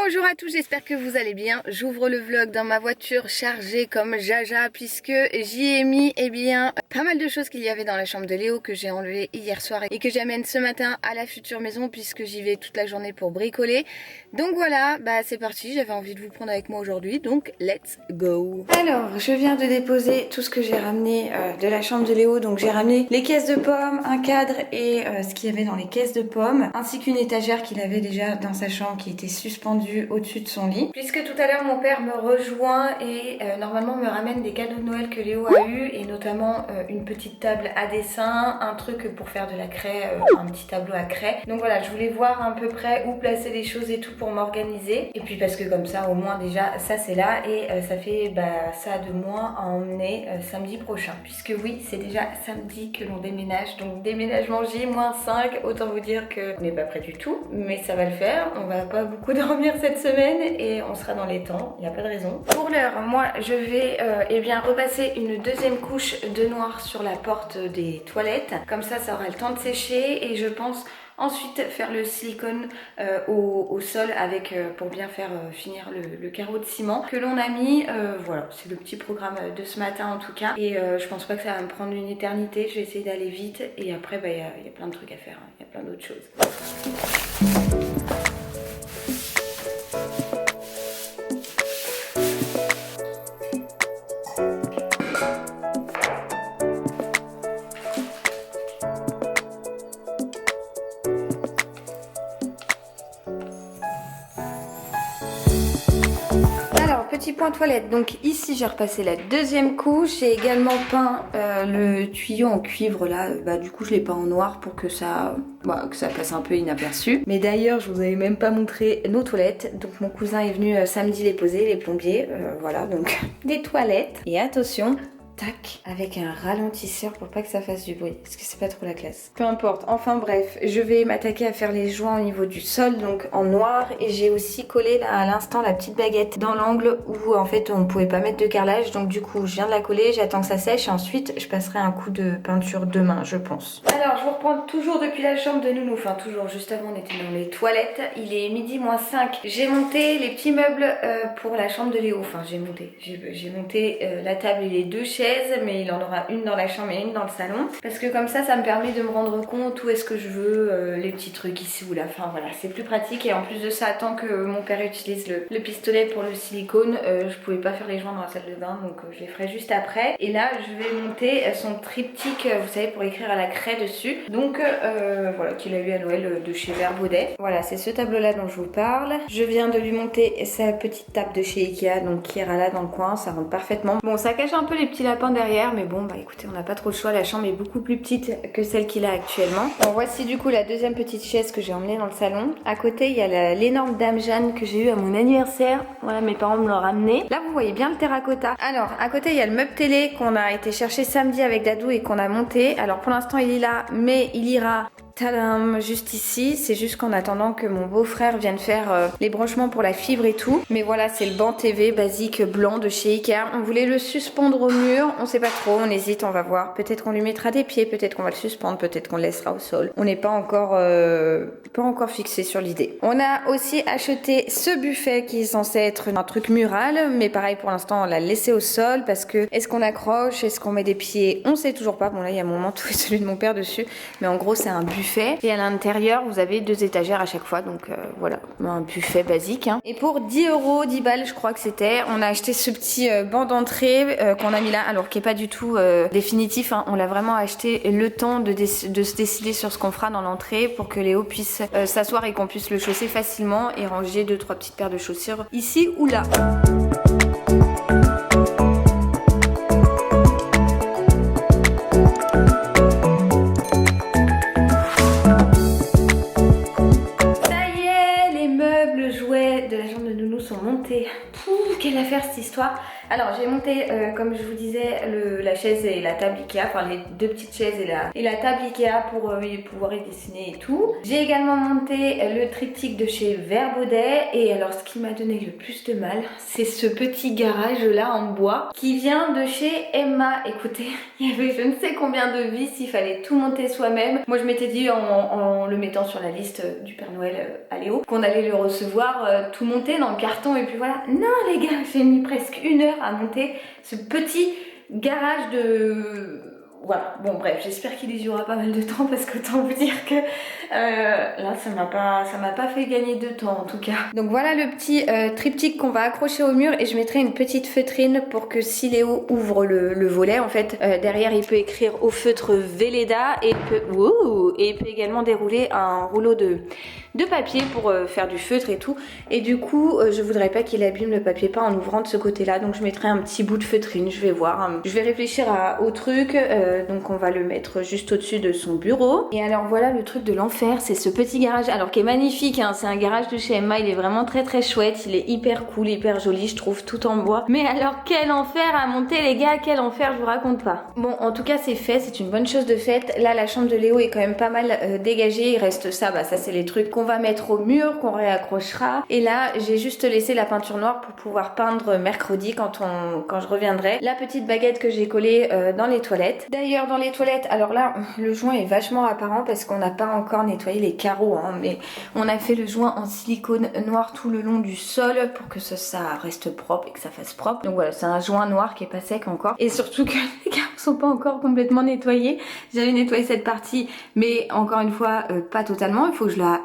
Bonjour à tous, j'espère que vous allez bien. J'ouvre le vlog dans ma voiture chargée comme jaja puisque j'y ai mis pas mal de choses qu'il y avait dans la chambre de Léo que j'ai enlevé hier soir et que j'amène ce matin à la future maison puisque j'y vais toute la journée pour bricoler. Donc voilà, c'est parti, j'avais envie de vous prendre avec moi aujourd'hui, donc let's go. Alors, je viens de déposer tout ce que j'ai ramené de la chambre de Léo. Donc j'ai ramené les caisses de pommes, un cadre et ce qu'il y avait dans les caisses de pommes, ainsi qu'une étagère qu'il avait déjà dans sa chambre qui était suspendue au-dessus de son lit. Puisque tout à l'heure mon père me rejoint et normalement me ramène des cadeaux de Noël que Léo a eu, et notamment une petite table à dessin, un truc pour faire de la craie, un petit tableau à craie. Donc voilà, je voulais voir à peu près où placer les choses et tout pour m'organiser. Et puis parce que comme ça au moins déjà ça c'est là et ça fait ça de moins à emmener samedi prochain. Puisque oui, c'est déjà samedi que l'on déménage, donc déménagement J-5, autant vous dire que on n'est pas prêt du tout, mais ça va le faire. On va pas beaucoup dormir cette semaine et on sera dans les temps, il n'y a pas de raison. Pour l'heure, moi je vais repasser une deuxième couche de noir sur la porte des toilettes, comme ça ça aura le temps de sécher, et je pense ensuite faire le silicone au sol avec pour bien faire finir le carreau de ciment que l'on a mis. Voilà, c'est le petit programme de ce matin en tout cas, et je pense pas que ça va me prendre une éternité. Je vais essayer d'aller vite et après il y a plein de trucs à faire, il y a plein d'autres choses. Petit point toilette, donc ici j'ai repassé la deuxième couche, j'ai également peint le tuyau en cuivre là, du coup je l'ai peint en noir pour que ça passe un peu inaperçu. Mais d'ailleurs je vous avais même pas montré nos toilettes, donc mon cousin est venu samedi les poser, les plombiers, voilà, donc des toilettes. Et attention, tac, avec un ralentisseur pour pas que ça fasse du bruit, parce que c'est pas trop la classe. Peu importe, enfin bref, je vais m'attaquer à faire les joints au niveau du sol, donc en noir, et j'ai aussi collé là à l'instant la petite baguette dans l'angle où en fait on ne pouvait pas mettre de carrelage, donc du coup je viens de la coller, j'attends que ça sèche et ensuite je passerai un coup de peinture demain je pense. Alors je vous reprends toujours depuis la chambre de nounou, enfin toujours, juste avant on était dans les toilettes, il est midi moins 5. J'ai monté les petits meubles pour la chambre de Léo, enfin j'ai monté la table et les deux chaises, mais il en aura une dans la chambre et une dans le salon, parce que comme ça me permet de me rendre compte où est-ce que je veux les petits trucs ici ou là, enfin voilà, c'est plus pratique. Et en plus de ça, tant que mon père utilise le pistolet pour le silicone, je pouvais pas faire les joints dans la salle de bain, donc je les ferai juste après. Et là je vais monter son triptyque, vous savez, pour écrire à la craie dessus, donc voilà, qu'il a eu à Noël de chez Verbaudet. Voilà, c'est ce tableau là dont je vous parle. Je viens de lui monter sa petite table de chez Ikea, donc qui ira là dans le coin, ça rentre parfaitement. Bon, ça cache un peu les petits lapins derrière, mais bon écoutez, on n'a pas trop le choix, la chambre est beaucoup plus petite que celle qu'il a actuellement. Bon, voici du coup la deuxième petite chaise que j'ai emmenée dans le salon. À côté il y a l'énorme Dame Jeanne que j'ai eu à mon anniversaire, voilà, mes parents me l'ont ramené. Là vous voyez bien le terracotta. Alors à côté il y a le meuble télé qu'on a été chercher samedi avec Dadou et qu'on a monté. Alors pour l'instant il est là, mais il ira tadam, juste ici. C'est juste qu'en attendant que mon beau-frère vienne faire les branchements pour la fibre et tout. Mais voilà, c'est le banc TV basique blanc de chez Ikea. On voulait le suspendre au mur, on sait pas trop, on hésite, on va voir. Peut-être qu'on lui mettra des pieds, peut-être qu'on va le suspendre, peut-être qu'on le laissera au sol. On n'est pas encore fixé sur l'idée. On a aussi acheté ce buffet qui est censé être un truc mural, mais pareil pour l'instant on l'a laissé au sol parce que est-ce qu'on accroche, est-ce qu'on met des pieds, on sait toujours pas. Bon là il y a mon manteau et celui de mon père dessus, mais en gros c'est un buffet. Et à l'intérieur vous avez 2 étagères à chaque fois, donc voilà, un buffet basique hein. Et pour 10 €, 10 balles je crois que c'était, on a acheté ce petit banc d'entrée qu'on a mis là, alors qui est pas du tout définitif hein. On l'a vraiment acheté le temps de se décider sur ce qu'on fera dans l'entrée pour que Léo puisse s'asseoir et qu'on puisse le chausser facilement et ranger 2-3 petites paires de chaussures ici ou là. Pouh, quelle faire cette histoire. Alors j'ai monté, comme je vous disais, la chaise et la table Ikea, enfin les deux petites chaises et la table Ikea pour pouvoir y dessiner et tout. J'ai également monté le triptyque de chez Verbaudet, et alors ce qui m'a donné le plus de mal, c'est ce petit garage là en bois qui vient de chez Emma. Écoutez, il y avait je ne sais combien de vis, il fallait tout monter soi-même. Moi je m'étais dit en le mettant sur la liste du Père Noël à Léo qu'on allait le recevoir tout monté dans le carton, et puis voilà. Non les gars, j'ai mis presque 1 heure à monter ce petit garage de... Voilà, bon bref, j'espère qu'il y durera pas mal de temps, parce qu'autant vous dire que là ça m'a pas fait gagner de temps en tout cas. Donc voilà le petit triptyque qu'on va accrocher au mur, et je mettrai une petite feutrine pour que si Léo ouvre le volet, en fait derrière il peut écrire au feutre Velleda, et il peut également dérouler un rouleau de papier pour faire du feutre et tout, et du coup je voudrais pas qu'il abîme le papier peint en ouvrant de ce côté là, donc je mettrai un petit bout de feutrine, je vais voir, je vais réfléchir au truc, donc on va le mettre juste au-dessus de son bureau. Et alors voilà le truc de l'enfer, c'est ce petit garage, alors qui est magnifique, hein, c'est un garage de chez Emma, il est vraiment très très chouette, il est hyper cool, hyper joli, je trouve, tout en bois, mais alors quel enfer à monter les gars, quel enfer, je vous raconte pas. Bon en tout cas c'est fait, c'est une bonne chose de faite. Là la chambre de Léo est quand même pas mal dégagée, il reste ça, ça c'est les trucs qu'on va mettre au mur, qu'on réaccrochera, et là j'ai juste laissé la peinture noire pour pouvoir peindre mercredi quand je reviendrai. La petite baguette que j'ai collée dans les toilettes. D'ailleurs dans les toilettes, alors là le joint est vachement apparent parce qu'on n'a pas encore nettoyé les carreaux, hein, mais on a fait le joint en silicone noir tout le long du sol pour que ça reste propre et que ça fasse propre. Donc voilà, c'est un joint noir qui est pas sec encore, et surtout que les carreaux sont pas encore complètement nettoyés. J'avais nettoyé cette partie, mais encore une fois pas totalement, il faut que je la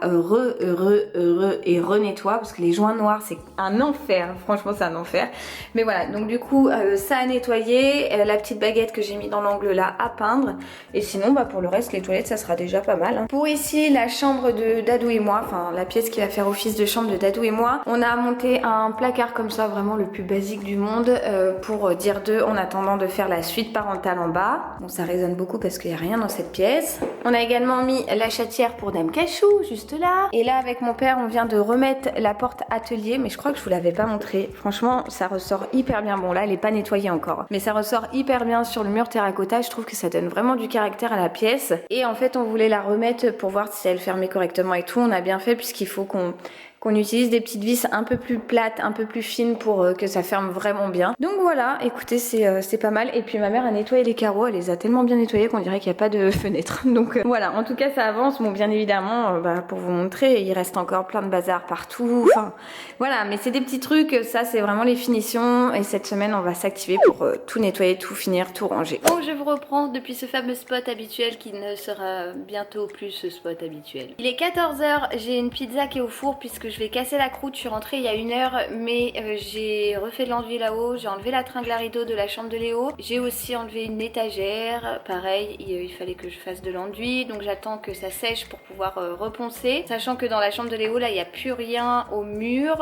renettoie parce que les joints noirs c'est un enfer, franchement c'est un enfer. Mais voilà, donc du coup ça a nettoyé, la petite baguette que j'ai mis dans l'angle là à peindre, et sinon pour le reste les toilettes ça sera déjà pas mal, hein. Pour ici la chambre de Dadou et moi, enfin la pièce qui va faire office de chambre de Dadou et moi, on a monté un placard comme ça, vraiment le plus basique du monde, pour dire d'eux en attendant de faire la suite parentale en bas. Bon ça résonne beaucoup parce qu'il n'y a rien dans cette pièce. On a également mis la chatière pour Dame Cachou juste là, et là avec mon père on vient de remettre la porte atelier, mais je crois que je vous l'avais pas montré. Franchement ça ressort hyper bien, bon là elle est pas nettoyée encore, mais ça ressort hyper bien sur le mur terracotta, je trouve que ça donne vraiment du caractère à la pièce. Et en fait on voulait la remettre pour voir si elle fermait correctement et tout, on a bien fait puisqu'il faut qu'on utilise des petites vis un peu plus plates, un peu plus fines pour que ça ferme vraiment bien. Donc voilà, écoutez, c'est pas mal. Et puis ma mère a nettoyé les carreaux, elle les a tellement bien nettoyés qu'on dirait qu'il n'y a pas de fenêtre. Donc voilà, en tout cas ça avance. Bon bien évidemment, pour vous montrer, il reste encore plein de bazar partout. Enfin voilà, mais c'est des petits trucs, ça c'est vraiment les finitions. Et cette semaine on va s'activer pour tout nettoyer, tout finir, tout ranger. Bon, je vous reprends depuis ce fameux spot habituel qui ne sera bientôt plus ce spot habituel. Il est 14h, j'ai une pizza qui est au four puisque je vais casser la croûte. Je suis rentrée il y a 1 heure, mais j'ai refait de l'enduit là-haut, j'ai enlevé la tringle à rideau de la chambre de Léo, j'ai aussi enlevé une étagère, pareil il fallait que je fasse de l'enduit, donc j'attends que ça sèche pour pouvoir reponcer, sachant que dans la chambre de Léo là il n'y a plus rien au mur,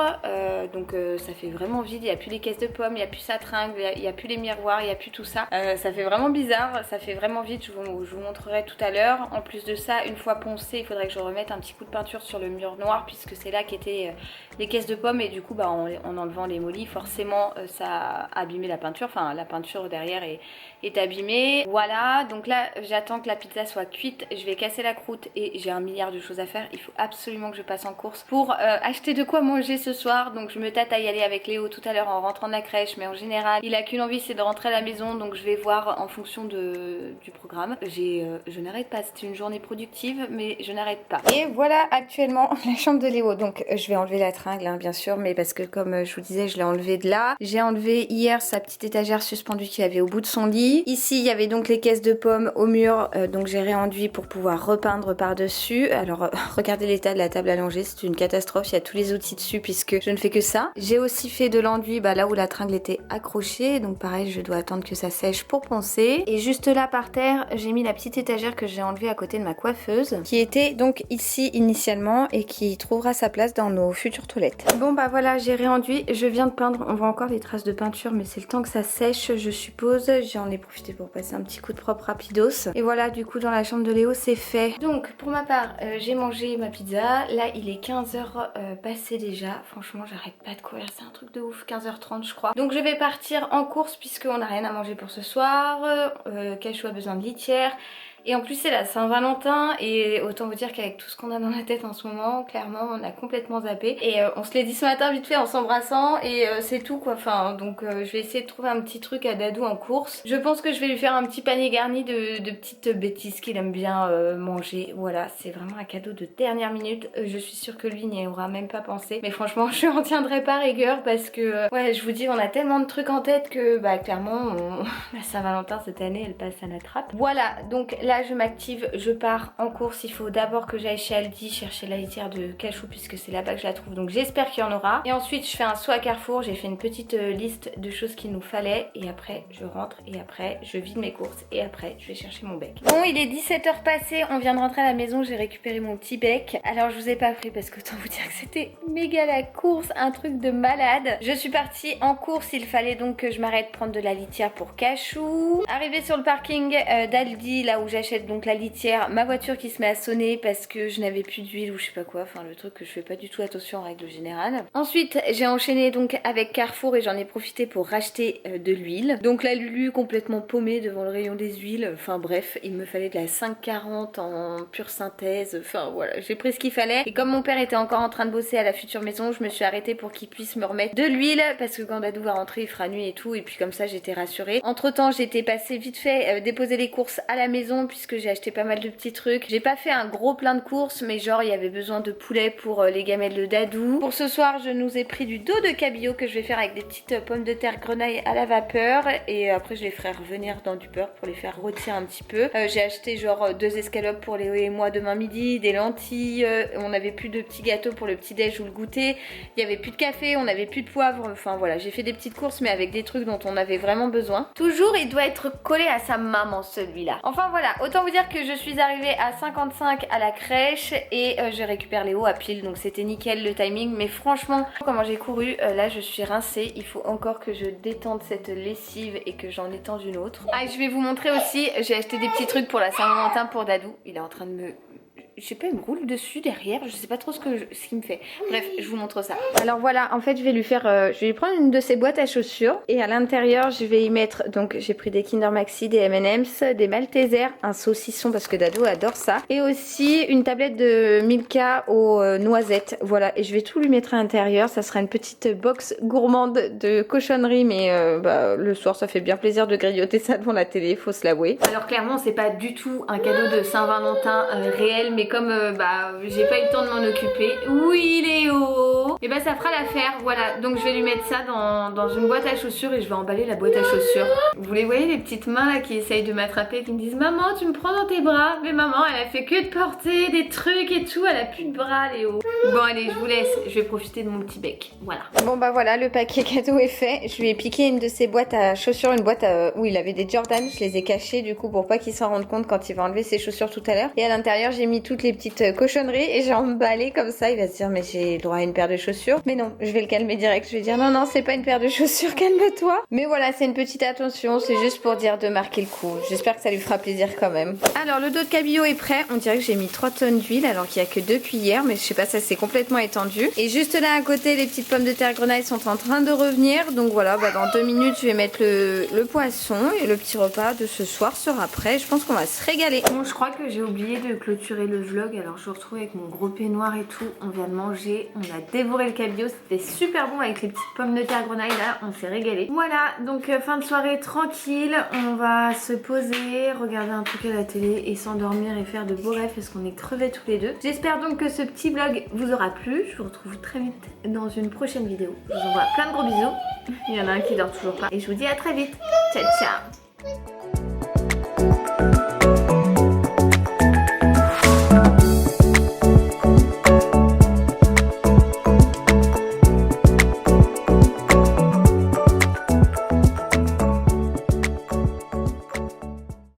donc ça fait vraiment vide, il n'y a plus les caisses de pommes, il n'y a plus sa tringle, il n'y a plus les miroirs, il n'y a plus tout ça, ça fait vraiment bizarre, ça fait vraiment vide, je vous montrerai tout à l'heure. En plus de ça, une fois poncé, il faudrait que je remette un petit coup de peinture sur le mur noir puisque c'est là qu'étaient les caisses de pommes, et du coup en enlevant les molis forcément ça a abîmé la peinture, enfin la peinture derrière est abîmée. Voilà, donc là j'attends que la pizza soit cuite, je vais casser la croûte et j'ai 1 milliard de choses à faire. Il faut absolument que je passe en course pour acheter de quoi manger ce soir, donc je me tâte à y aller avec Léo tout à l'heure en rentrant de la crèche, mais en général il a qu'une envie, c'est de rentrer à la maison, donc je vais voir en fonction du programme. Je n'arrête pas, c'était une journée productive mais je n'arrête pas. Et voilà actuellement la chambre de Léo, donc je vais enlever la tringle hein, bien sûr, mais parce que comme je vous disais je l'ai enlevé de là. J'ai enlevé hier sa petite étagère suspendue qu'il y avait au bout de son lit. Ici il y avait donc les caisses de pommes au mur, donc j'ai réenduit pour pouvoir repeindre par dessus. Alors regardez l'état de la table allongée, c'est une catastrophe, il y a tous les outils dessus puisque je ne fais que ça. J'ai aussi fait de l'enduit là où la tringle était accrochée, donc pareil je dois attendre que ça sèche pour poncer. Et juste là par terre j'ai mis la petite étagère que j'ai enlevée à côté de ma coiffeuse, qui était donc ici initialement et qui trouvera sa place dans nos futures toilettes. Bon bah voilà, j'ai réenduit, je viens de peindre, on voit encore des traces de peinture mais c'est le temps que ça sèche je suppose. J'en ai profité pour passer un petit coup de propre rapidos. Et voilà, du coup dans la chambre de Léo c'est fait. Donc pour ma part, j'ai mangé ma pizza. Là il est 15h passé déjà. Franchement j'arrête pas de courir, c'est un truc de ouf, 15h30 je crois. Donc je vais partir en course puisqu'on n'a rien à manger pour ce soir. Cachou a besoin de litière. Et en plus c'est la Saint-Valentin et autant vous dire qu'avec tout ce qu'on a dans la tête en ce moment, clairement on a complètement zappé. Et on se l'est dit ce matin vite fait en s'embrassant et c'est tout quoi. Enfin donc je vais essayer de trouver un petit truc à Dadou en course. Je pense que je vais lui faire un petit panier garni de petites bêtises qu'il aime bien manger. Voilà, c'est vraiment un cadeau de dernière minute. Je suis sûre que lui n'y aura même pas pensé. Mais franchement je n'en tiendrai pas rigueur parce que ouais je vous dis on a tellement de trucs en tête que bah clairement la Saint-Valentin cette année elle passe à la trappe. Voilà donc là je m'active, je pars en course. Il faut d'abord que j'aille chez Aldi chercher la litière de Cachou puisque c'est là-bas que je la trouve. Donc j'espère qu'il y en aura. Et ensuite je fais un saut à Carrefour. J'ai fait une petite liste de choses qu'il nous fallait. Et après je rentre et après je vide mes courses. Et après je vais chercher mon bec. Bon il est 17h passé. On vient de rentrer à la maison. J'ai récupéré mon petit bec. Alors je vous ai pas pris parce que autant vous dire que c'était méga la course. Un truc de malade. Je suis partie en course. Il fallait donc que je m'arrête prendre de la litière pour Cachou. Arrivé sur le parking d'Aldi là où j'achète donc la litière, ma voiture qui se met à sonner parce que je n'avais plus d'huile ou je sais pas quoi, enfin le truc que je fais pas du tout attention en règle générale. Ensuite j'ai enchaîné donc avec Carrefour et j'en ai profité pour racheter de l'huile. Donc la Lulu complètement paumée devant le rayon des huiles, enfin bref il me fallait de la 5,40 en pure synthèse, enfin voilà j'ai pris ce qu'il fallait. Et comme mon père était encore en train de bosser à la future maison, je me suis arrêtée pour qu'il puisse me remettre de l'huile parce que quand Dadou va rentrer il fera nuit et tout et puis comme ça j'étais rassurée. Entre temps j'étais passée vite fait déposer les courses à la maison puisque j'ai acheté pas mal de petits trucs. J'ai pas fait un gros plein de courses mais genre il y avait besoin de poulet pour les gamelles de Dadou. Pour ce soir je nous ai pris du dos de cabillaud que je vais faire avec des petites pommes de terre grenaille à la vapeur et après je les ferai revenir dans du beurre pour les faire rôtir un petit peu. J'ai acheté genre 2 escalopes pour Léo et moi demain midi, des lentilles, on avait plus de petits gâteaux pour le petit déj ou le goûter, il y avait plus de café, on avait plus de poivre, enfin voilà j'ai fait des petites courses mais avec des trucs dont on avait vraiment besoin. Toujours il doit être collé à sa maman celui-là. Enfin voilà, autant vous dire que je suis arrivée à 55 à la crèche et je récupère Léo à pile donc c'était nickel le timing mais franchement comment j'ai couru là je suis rincée, il faut encore que je détende cette lessive et que j'en étende une autre. Ah et je vais vous montrer aussi, j'ai acheté des petits trucs pour la Saint-Valentin pour Dadou, il est en train de me... je sais pas, il me roule dessus derrière, je sais pas trop ce qu'il me fait. Bref, je vous montre ça. Alors voilà, en fait je vais lui faire, je vais lui prendre une de ces boîtes à chaussures et à l'intérieur je vais y mettre, donc j'ai pris des Kinder Maxi, des M&M's, des Maltesers, un saucisson parce que Dadou adore ça et aussi une tablette de Milka aux noisettes. Voilà, et je vais tout lui mettre à l'intérieur, ça sera une petite box gourmande de cochonnerie mais bah, le soir ça fait bien plaisir de grignoter ça devant la télé, faut se l'avouer. Alors clairement c'est pas du tout un cadeau de Saint-Valentin réel mais comme bah j'ai pas eu le temps de m'en occuper. Oui Léo. Et bah ça fera l'affaire, voilà. Donc je vais lui mettre ça dans une boîte à chaussures et je vais emballer la boîte à chaussures. Vous les voyez les petites mains là qui essayent de m'attraper, qui me disent maman tu me prends dans tes bras. Mais maman elle a fait que de porter des trucs et tout, elle a plus de bras Léo. Bon allez je vous laisse, je vais profiter de mon petit bec. Voilà. Bon bah voilà le paquet cadeau est fait. Je lui ai piqué une de ses boîtes à chaussures, une boîte où il avait des Jordan. Je les ai cachées du coup pour pas qu'il s'en rende compte quand il va enlever ses chaussures tout à l'heure. Et à l'intérieur j'ai mis toutes les petites cochonneries et j'ai emballé comme ça. Il va se dire mais j'ai le droit à une paire de chaussures. Mais non, je vais le calmer direct. Je vais dire non c'est pas une paire de chaussures, calme-toi. Mais voilà, c'est une petite attention, c'est juste pour dire de marquer le coup. J'espère que ça lui fera plaisir quand même. Alors le dos de cabillaud est prêt. On dirait que j'ai mis 3 tonnes d'huile alors qu'il y a que 2 cuillères, mais je sais pas, ça s'est complètement étendu. Et juste là à côté, les petites pommes de terre grenaille sont en train de revenir. Donc voilà, bah dans 2 minutes je vais mettre le poisson et le petit repas de ce soir sera prêt. Je pense qu'on va se régaler. Bon, je crois que j'ai oublié de clôturer le vlog. Alors je vous retrouve avec mon gros peignoir et tout. On vient de manger, on a dévoré le cabillaud. C'était super bon avec les petites pommes de terre grenaille là. On s'est régalé. Voilà, donc fin de soirée tranquille. On va se poser, regarder un truc à la télé et s'endormir et faire de beaux rêves parce qu'on est crevés tous les deux. J'espère donc que ce petit vlog vous aura plu. Je vous retrouve très vite dans une prochaine vidéo. Je vous envoie plein de gros bisous. Il y en a un qui dort toujours pas. Et je vous dis à très vite. Ciao ciao.